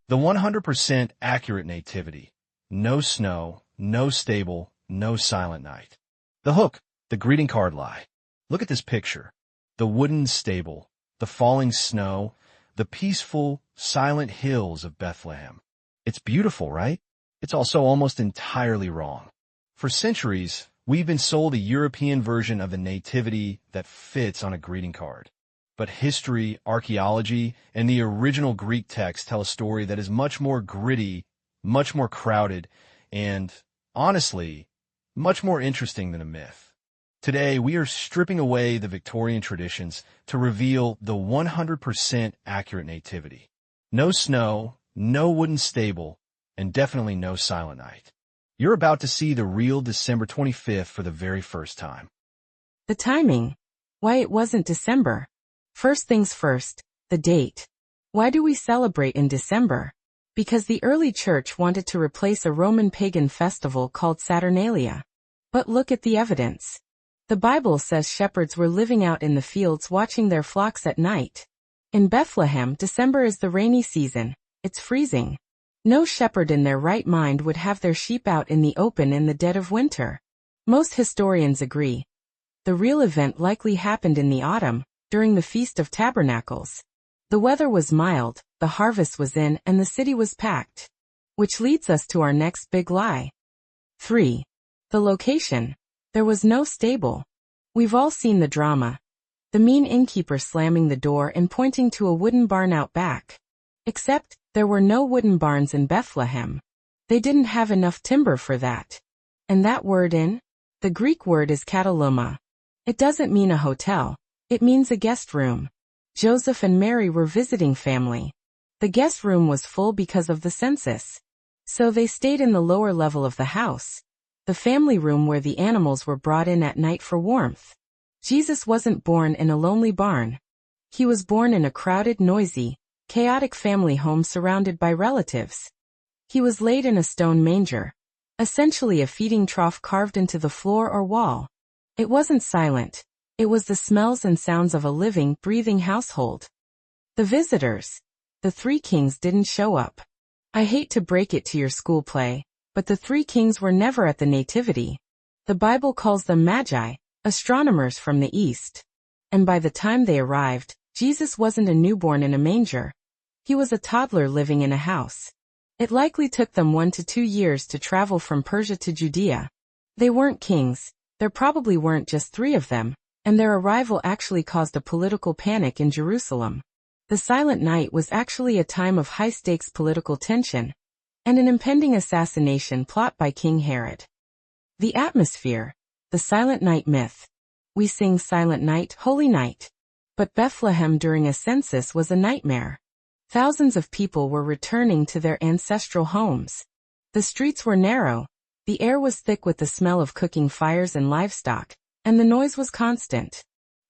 The 100% accurate nativity. No snow, no stable, no silent night. The hook, the greeting card lie. Look at this picture. The wooden stable, the falling snow, the peaceful, silent hills of Bethlehem. It's beautiful, right? It's also almost entirely wrong. For centuries, we've been sold a European version of the nativity that fits on a greeting card. But history, archaeology, and the original Greek text tell a story that is much more gritty, much more crowded, and, honestly, much more interesting than a myth. Today, we are stripping away the Victorian traditions to reveal the 100% accurate nativity. No snow, no wooden stable, and definitely no silent night. You're about to see the real December 25th for the very first time. The timing. Why it wasn't December. First things first, the date. Why do we celebrate in December? Because the early church wanted to replace a Roman pagan festival called Saturnalia. But look at the evidence. The Bible says shepherds were living out in the fields watching their flocks at night. In Bethlehem, December is the rainy season. It's freezing. No shepherd in their right mind would have their sheep out in the open in the dead of winter. Most historians agree. The real event likely happened in the autumn, during the Feast of Tabernacles. The weather was mild, the harvest was in, and the city was packed. Which leads us to our next big lie. 3. The location. There was no stable. We've all seen the drama. The mean innkeeper slamming the door and pointing to a wooden barn out back. Except, there were no wooden barns in Bethlehem. They didn't have enough timber for that. And that word in? The Greek word is kataloma. It doesn't mean a hotel. It means a guest room. Joseph and Mary were visiting family. The guest room was full because of the census. So they stayed in the lower level of the house. The family room where the animals were brought in at night for warmth. Jesus wasn't born in a lonely barn. He was born in a crowded, noisy, chaotic family home surrounded by relatives. He was laid in a stone manger, essentially a feeding trough carved into the floor or wall. It wasn't silent. It was the smells and sounds of a living, breathing household. The visitors. The three kings didn't show up. I hate to break it to your school play, but the three kings were never at the nativity. The Bible calls them magi, astronomers from the east. And by the time they arrived, Jesus wasn't a newborn in a manger. He was a toddler living in a house. It likely took them 1 to 2 years to travel from Persia to Judea. They weren't kings. There probably weren't just 3 of them. And their arrival actually caused a political panic in Jerusalem. The Silent Night was actually a time of high-stakes political tension, and an impending assassination plot by King Herod. The atmosphere. The Silent Night myth. We sing Silent Night, Holy Night. But Bethlehem during a census was a nightmare. Thousands of people were returning to their ancestral homes. The streets were narrow. The air was thick with the smell of cooking fires and livestock. And the noise was constant.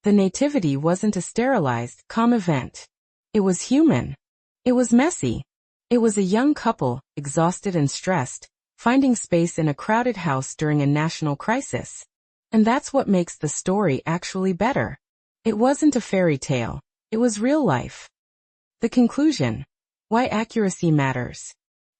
The nativity wasn't a sterilized, calm event. It was human. It was messy. It was a young couple, exhausted and stressed, finding space in a crowded house during a national crisis. And that's what makes the story actually better. It wasn't a fairy tale. It was real life. The conclusion. Why accuracy matters.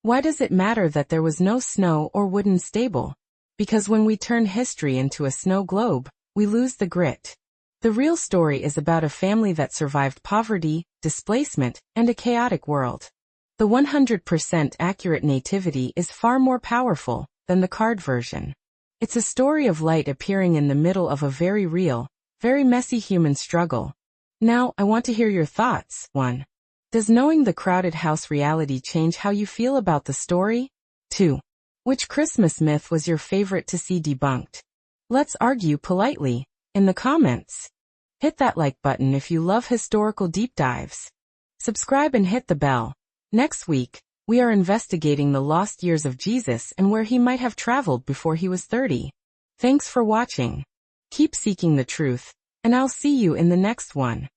Why does it matter that there was no snow or wooden stable? Because when we turn history into a snow globe, we lose the grit. The real story is about a family that survived poverty, displacement, and a chaotic world. The 100% accurate nativity is far more powerful than the card version. It's a story of light appearing in the middle of a very real, very messy human struggle. Now, I want to hear your thoughts. 1. Does knowing the crowded house reality change how you feel about the story? 2. Which Christmas myth was your favorite to see debunked? Let's argue politely in the comments. Hit that like button if you love historical deep dives. Subscribe and hit the bell. Next week, we are investigating the lost years of Jesus and where he might have traveled before he was 30. Thanks for watching. Keep seeking the truth, and I'll see you in the next one.